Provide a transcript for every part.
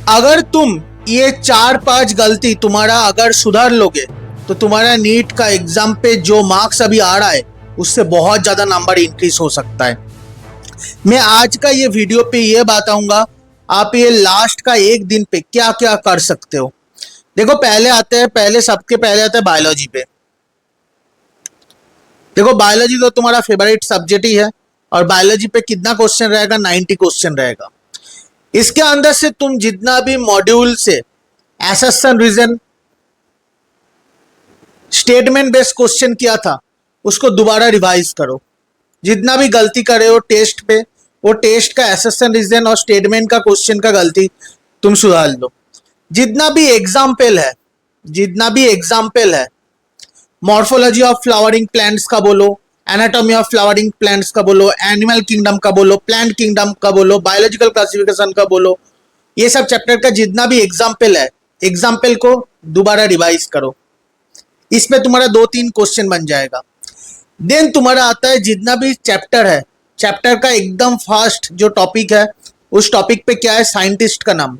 अगर तुम ये 4-5 गलती तुम्हारा अगर सुधार लोगे तो तुम्हारा नीट का एग्जाम पे जो मार्क्स अभी आ रहा है उससे बहुत ज्यादा नंबर इंक्रीज हो सकता है। मैं आज का ये वीडियो पे ये बताऊंगा आप ये लास्ट का एक दिन पे क्या क्या कर सकते हो। देखो सबके पहले आते हैं बायोलॉजी पे। देखो बायोलॉजी तो तुम्हारा फेवरेट सब्जेक्ट ही है और बायोलॉजी पे कितना क्वेश्चन रहेगा, 90 क्वेश्चन रहेगा। इसके अंदर से तुम जितना भी मॉड्यूल से assertion reason statement based question किया था उसको दोबारा रिवाइज करो। जितना भी गलती करे हो टेस्ट पे, वो टेस्ट का एसेशन रीजन और स्टेटमेंट का क्वेश्चन का गलती तुम सुधार लो। जितना भी एग्जाम्पल है मॉर्फोलॉजी ऑफ फ्लावरिंग प्लांट्स का बोलो, एनाटॉमी ऑफ फ्लावरिंग प्लांट्स का बोलो, एनिमल किंगडम का बोलो, प्लांट किंगडम का बोलो, बायोलॉजिकल क्लासिफिकेशन का बोलो, ये सब चैप्टर का जितना भी एग्जाम्पल है एग्जाम्पल को दोबारा रिवाइज करो। इसमें तुम्हारा 2-3 क्वेश्चन बन जाएगा। देन तुम्हारा आता है जितना भी चैप्टर है, चैप्टर का एकदम फास्ट जो टॉपिक है उस टॉपिक पे क्या है, साइंटिस्ट का नाम।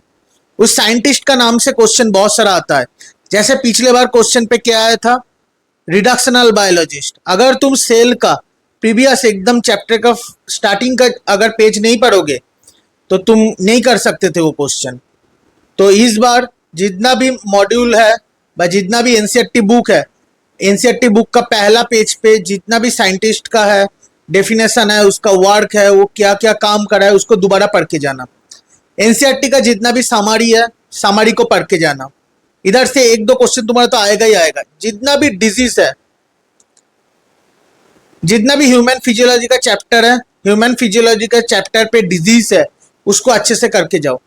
उस साइंटिस्ट का नाम से क्वेश्चन बहुत सारा आता है। जैसे पिछले बार क्वेश्चन पे क्या आया था, रिडक्शनल बायोलॉजिस्ट। अगर तुम सेल का प्रीवियस एकदम चैप्टर का स्टार्टिंग का अगर पेज नहीं पढ़ोगे तो तुम नहीं कर सकते थे वो क्वेश्चन। तो इस बार जितना भी मॉड्यूल है व जितना भी एनसीईआरटी बुक है, एनसीईआरटी बुक का पहला पेज पे जितना भी साइंटिस्ट का है, डेफिनेशन है, उसका वर्क है, वो क्या क्या काम कर रहा है, उसको दोबारा पढ़ के जाना। एनसीईआरटी का जितना भी समरी है, समरी को पढ़ के जाना। इधर से 1-2 क्वेश्चन तुम्हारा तो आएगा ही आएगा। जितना भी डिजीज है, जितना भी ह्यूमन फिजियोलॉजी का चैप्टर है, ह्यूमन फिजियोलॉजी का चैप्टर पे डिजीज है, उसको अच्छे से करके जाओ।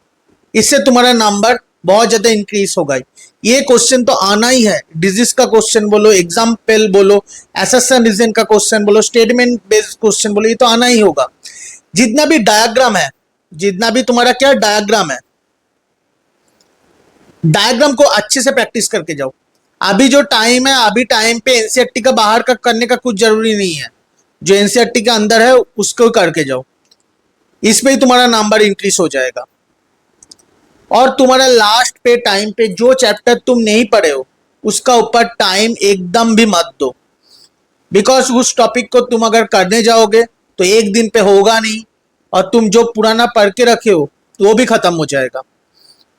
इससे तुम्हारा नंबर बहुत ज्यादा इंक्रीज होगा। ये क्वेश्चन तो आना ही है। डिजीज का क्वेश्चन बोलो, एग्जाम्पल बोलो, एसेशन रीजन का क्वेश्चन बोलो, स्टेटमेंट बेस्ड क्वेश्चन बोलो, ये तो आना ही होगा। जितना भी डायग्राम है, जितना भी तुम्हारा क्या डायग्राम है, डायग्राम को अच्छे से प्रैक्टिस करके जाओ। अभी जो टाइम है, अभी टाइम पे एनसीईआरटी का बाहर का करने का कुछ जरूरी नहीं है। जो एनसीईआरटी के अंदर है उसको करके जाओ। इसमें ही तुम्हारा नंबर इंक्रीज हो जाएगा। और तुम्हारा लास्ट पे टाइम पे जो चैप्टर तुम नहीं पढ़े हो उसका ऊपर टाइम एकदम भी मत दो। बिकॉज उस टॉपिक को तुम अगर करने जाओगे तो एक दिन पे होगा नहीं और तुम जो पुराना पढ़ के रखे हो तो वो भी खत्म हो जाएगा।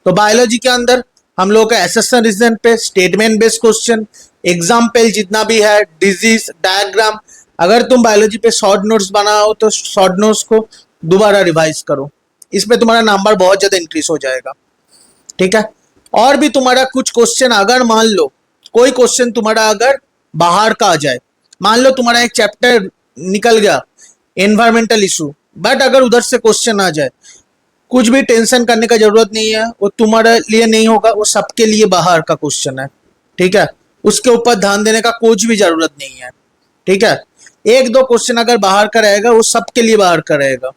तो बायोलॉजी के अंदर हम लोग का एसेशन रीजन पे, स्टेटमेंट बेस्ड क्वेश्चन, एग्जाम्पल जितना भी है, डिजीज, डायग्राम, अगर तुम बायोलॉजी पे शॉर्ट नोट्स बनाओ तो शॉर्ट नोट्स को दोबारा रिवाइज करो। इसमें तुम्हारा नंबर बहुत ज्यादा इंक्रीज हो जाएगा। ठीक है। और भी तुम्हारा कुछ क्वेश्चन अगर मान लो कोई क्वेश्चन तुम्हारा अगर बाहर का आ जाए, मान लो तुम्हारा एक चैप्टर निकल गया एनवायरमेंटल इशू, बट अगर उधर से क्वेश्चन आ जाए, कुछ भी टेंशन करने का जरूरत नहीं है। वो तुम्हारे लिए नहीं होगा, वो सबके लिए बाहर का क्वेश्चन है। ठीक है। उसके ऊपर ध्यान देने का कुछ भी जरूरत नहीं है। ठीक है। 1-2 क्वेश्चन अगर बाहर का रहेगा वो सबके लिए बाहर का रहेगा।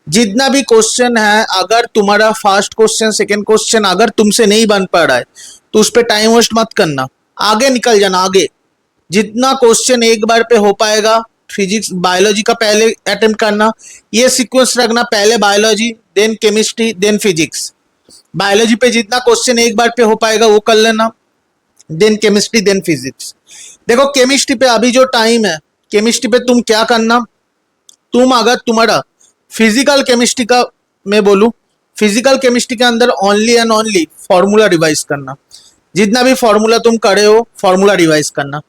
जितना भी क्वेश्चन है, अगर तुम्हारा फर्स्ट क्वेश्चन, सेकंड क्वेश्चन अगर तुमसे नहीं बन पा रहा है तो उस पर टाइम वेस्ट मत करना, आगे निकल जाना। आगे जितना क्वेश्चन एक बार पे हो पाएगा, फिजिक्स बायोलॉजी का पहले अटेम्प्ट करना, ये सीक्वेंस रखना, पहले biology then chemistry then physics. Biology पे जितना क्वेश्चन एक बार पे हो पाएगा वो कर लेना, देन केमिस्ट्री देन फिजिक्स। देखो केमिस्ट्री पे अभी जो टाइम है, केमिस्ट्री पे तुम क्या करना, तुम अगर तुम्हारा फिजिकल केमिस्ट्री का मैं बोलूं, फिजिकल केमिस्ट्री के अंदर only and only formula revise करना। जितना भी फॉर्मूला तुम करे हो फॉर्मूला रिवाइज करना।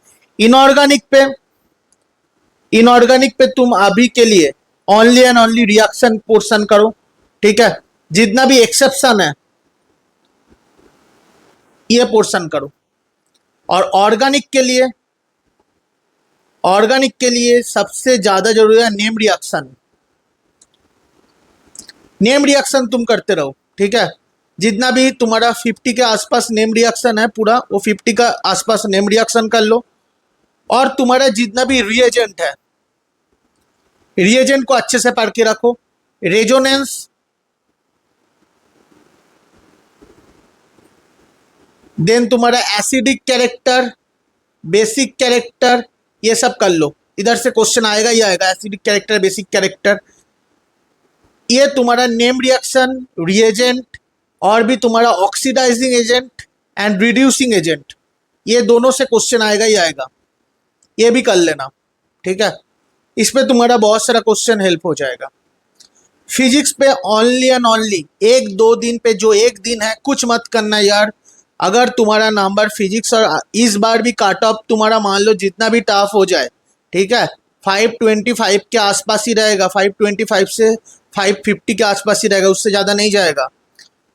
इनऑर्गेनिक पे तुम अभी के लिए only and only reaction portion करो। ठीक है। जितना भी एक्सेप्शन है ये पोर्शन करो। और ऑर्गेनिक के लिए सबसे ज्यादा जरूरी है नेम रिएक्शन। नेम रिएक्शन तुम करते रहो। ठीक है। जितना भी तुम्हारा 50 के आसपास नेम रिएक्शन है पूरा, वो 50 का आसपास नेम रिएक्शन कर लो। और तुम्हारा जितना भी रिएजेंट है, रिएजेंट को अच्छे से पढ़ के रखो। रेजोनेंस, देन तुम्हारा एसिडिक कैरेक्टर, बेसिक कैरेक्टर, ये सब कर लो। इधर से क्वेश्चन आएगा ही आएगा, एसिडिक कैरेक्टर, बेसिक कैरेक्टर। ये तुम्हारा नेम रिएक्शन, रिएजेंट और भी तुम्हारा oxidising agent and reducing agent, ये दोनों से क्वेश्चन आएगा ही आएगा, ये भी कर लेना, ठीक है। इस पे तुम्हारा बहुत सारा क्वेश्चन हेल्प हो जाएगा। फिजिक्स पे ओनली एंड ओनली एक दो दिन पे, जो एक दिन है कुछ मत करना यार। अगर तुम्हारा नंबर फिजिक्स और इस बार भी काट ऑफ तुम्हारा मान लो जितना भी टफ हो जाए, ठीक है, 525 के आसपास ही रहेगा, 525 से 550 के आसपास ही रहेगा, उससे ज़्यादा नहीं जाएगा।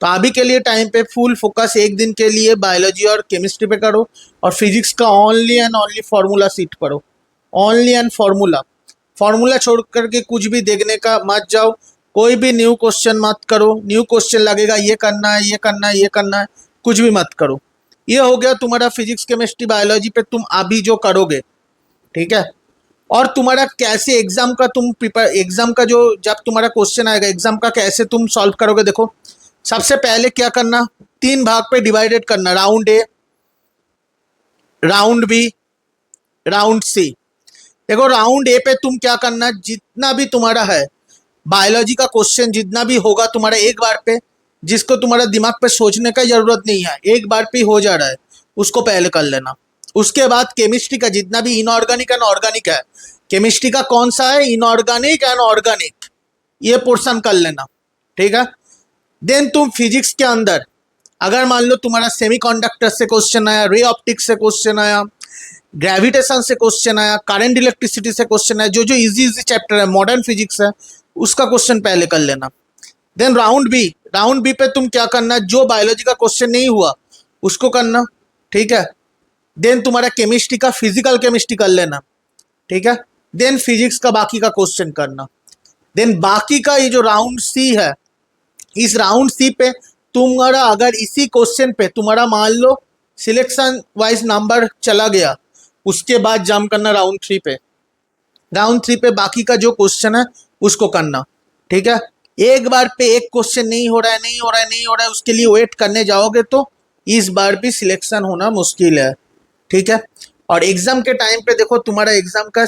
तो अभी के लिए टाइम पे फुल फोकस एक दिन के लिए बायोलॉजी और केमिस्ट्री पे करो, और फिजिक्स का only and only formula seat करो, ओनली एंड फार्मूला। फार्मूला छोड़ करके कुछ भी देखने का मत जाओ, कोई भी न्यू क्वेश्चन मत करो। न्यू क्वेश्चन लगेगा ये करना है, ये करना है, ये करना है, कुछ भी मत करो। ये हो गया तुम्हारा फिजिक्स केमिस्ट्री बायोलॉजी पे तुम अभी जो करोगे, ठीक है। और तुम्हारा कैसे एग्जाम का तुम प्रिपेयर, एग्जाम का जो जब तुम्हारा क्वेश्चन आएगा एग्जाम का कैसे तुम सॉल्व करोगे, देखो सबसे पहले क्या करना, 3 भाग पे डिवाइडेड करना, राउंड ए, राउंड बी, राउंड सी। देखो राउंड ए पे तुम क्या करना, जितना भी तुम्हारा है बायोलॉजी का क्वेश्चन जितना भी होगा तुम्हारा एक बार पे, जिसको तुम्हारा दिमाग पे सोचने का जरूरत नहीं है, एक बार पे हो जा रहा है, उसको पहले कर लेना। उसके बाद केमिस्ट्री का जितना भी इनऑर्गेनिक एंड ऑर्गेनिक है, केमिस्ट्री का कौन सा है, इनऑर्गेनिक एंड ऑर्गेनिक, ये पोर्शन कर लेना, ठीक है। देन तुम फिजिक्स के अंदर अगर मान लो तुम्हारा सेमीकंडक्टर से क्वेश्चन आया, रे ऑप्टिक्स से क्वेश्चन आया, ग्रेविटेशन से क्वेश्चन आया, करंट इलेक्ट्रिसिटी से क्वेश्चन आया, जो जो इजी चैप्टर है मॉडर्न फिजिक्स है उसका क्वेश्चन पहले कर लेना। Then round B, round B पे तुम क्या करना, जो बायोलॉजी का क्वेश्चन नहीं हुआ उसको करना, ठीक है। देन तुम्हारा केमिस्ट्री का फिजिकल केमिस्ट्री कर लेना, ठीक है। देन फिजिक्स का बाकी का क्वेश्चन करना। देन बाकी का ये जो राउंड सी है, इस राउंड सी पे तुम्हारा अगर इसी क्वेश्चन पे तुम्हारा मान लो सिलेक्शन वाइज नंबर चला गया, उसके बाद जंप करना राउंड 3 पे। राउंड 3 पे बाकी का जो क्वेश्चन है उसको करना, ठीक है। एक बार पे एक क्वेश्चन नहीं हो रहा है, नहीं हो रहा है, नहीं हो रहा है, उसके लिए वेट करने जाओगे तो इस बार भी सिलेक्शन होना मुश्किल है, ठीक है। और एग्जाम के टाइम पे देखो तुम्हारा एग्जाम का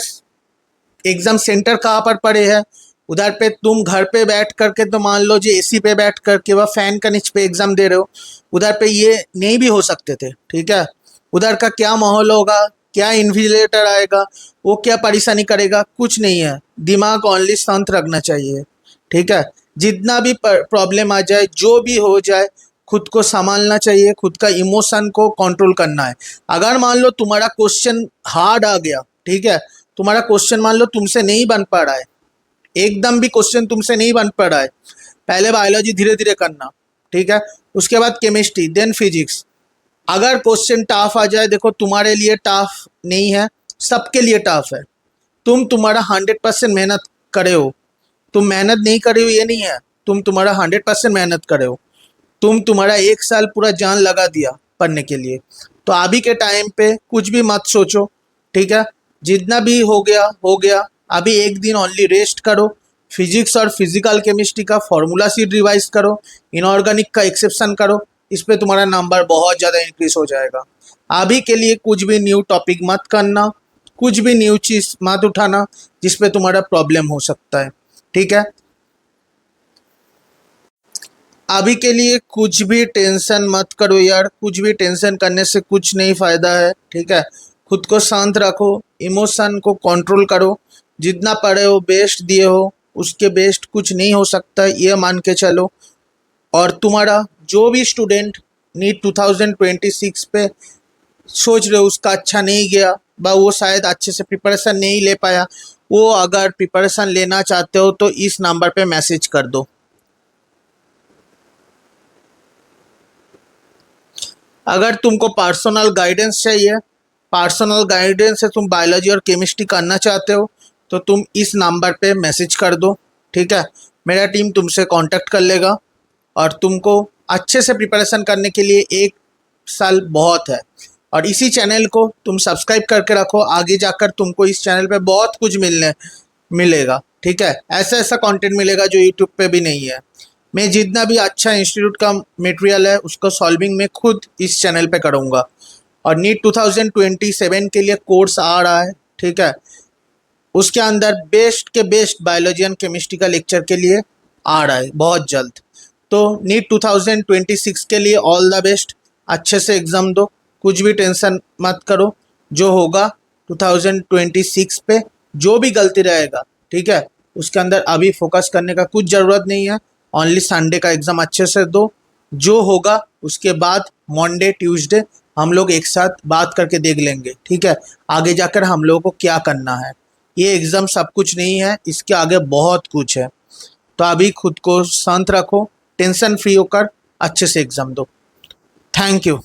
एग्जाम सेंटर कहाँ पर पड़े है, उधर पे तुम घर पे बैठ करके तो मान लो जो एसी पे बैठ करके वह फैन का नीचे पे एग्जाम दे रहे हो, उधर पे ये नहीं भी हो सकते थे, ठीक है। उधर का क्या माहौल होगा, क्या इन्विजिलेटर आएगा, वो क्या परेशानी करेगा, कुछ नहीं है। दिमाग ओनली शांत रखना चाहिए, ठीक है। जितना भी प्रॉब्लम आ जाए, जो भी हो जाए, खुद को संभालना चाहिए, खुद का इमोशन को कंट्रोल करना है। अगर मान लो तुम्हारा क्वेश्चन हार्ड आ गया, ठीक है, तुम्हारा क्वेश्चन मान लो तुमसे नहीं बन पा रहा है, एकदम भी क्वेश्चन तुमसे नहीं बन पा रहा है, पहले बायोलॉजी धीरे धीरे करना, ठीक है। उसके बाद केमिस्ट्री, देन फिजिक्स। अगर क्वेश्चन टफ आ जाए, देखो तुम्हारे लिए टफ नहीं है, सबके लिए टफ है। तुम तुम्हारा 100% मेहनत करे हो, तुम मेहनत नहीं करे हो ये नहीं है, तुम तुम्हारा 100% मेहनत करे हो, तुम तुम्हारा 1 साल पूरा जान लगा दिया पढ़ने के लिए। तो अभी के टाइम पे कुछ भी मत सोचो, ठीक है। जितना भी हो गया हो गया, अभी एक दिन ओनली रेस्ट करो, फिजिक्स और फिजिकल केमिस्ट्री का फॉर्मूला सीट रिवाइज करो, इनऑर्गेनिक का एक्सेप्शन करो, इस पे तुम्हारा नंबर बहुत ज़्यादा इंक्रीज हो जाएगा। अभी के लिए कुछ भी न्यू टॉपिक मत करना, कुछ भी न्यू चीज़ मत उठाना जिस पे तुम्हारा प्रॉब्लम हो सकता है, ठीक है। अभी के लिए कुछ भी टेंशन मत करो यार, कुछ भी टेंशन करने से कुछ नहीं फ़ायदा है, ठीक है। खुद को शांत रखो, इमोशन को कंट्रोल करो, जितना पढ़े हो बेस्ट दिए हो, उसके बेस्ट कुछ नहीं हो सकता ये मान के चलो। और तुम्हारा जो भी स्टूडेंट नीट 2026 पे सोच रहे हो उसका अच्छा नहीं गया, बा वो शायद अच्छे से प्रिपरेशन नहीं ले पाया, वो अगर प्रिपरेशन लेना चाहते हो तो इस नंबर पे मैसेज कर दो। अगर तुमको पर्सनल गाइडेंस चाहिए, पर्सनल गाइडेंस से तुम बायोलॉजी और केमिस्ट्री करना चाहते हो, तो तुम इस नंबर पे मैसेज कर दो, ठीक है। मेरा टीम तुमसे कांटेक्ट कर लेगा, और तुमको अच्छे से प्रिपरेशन करने के लिए 1 साल बहुत है। और इसी चैनल को तुम सब्सक्राइब करके रखो, आगे जाकर तुमको इस चैनल पे बहुत कुछ मिलेगा, ठीक है। ऐसा ऐसा कंटेंट मिलेगा जो यूट्यूब पे भी नहीं है। मैं जितना भी अच्छा इंस्टीट्यूट का मटेरियल है उसको सॉल्विंग में खुद इस चैनल पे करूँगा। और नीट 2027 के लिए कोर्स आ रहा है, ठीक है, उसके अंदर बेस्ट के बेस्ट बायोलॉजी एंड केमिस्ट्री का लेक्चर के लिए आ रहा है बहुत जल्द। तो नीट 2026 के लिए ऑल द बेस्ट। अच्छे से एग्ज़ाम दो, कुछ भी टेंशन मत करो। जो होगा 2026 पे जो भी गलती रहेगा, ठीक है, उसके अंदर अभी फोकस करने का कुछ ज़रूरत नहीं है। ओनली संडे का एग्ज़ाम अच्छे से दो। जो होगा उसके बाद मंडे ट्यूसडे हम लोग एक साथ बात करके देख लेंगे, ठीक है, आगे जाकर हम लोगों को क्या करना है। ये एग्ज़ाम सब कुछ नहीं है, इसके आगे बहुत कुछ है। तो अभी खुद को शांत रखो, टेंशन फ्री होकर अच्छे से एग्ज़ाम दो। Thank you.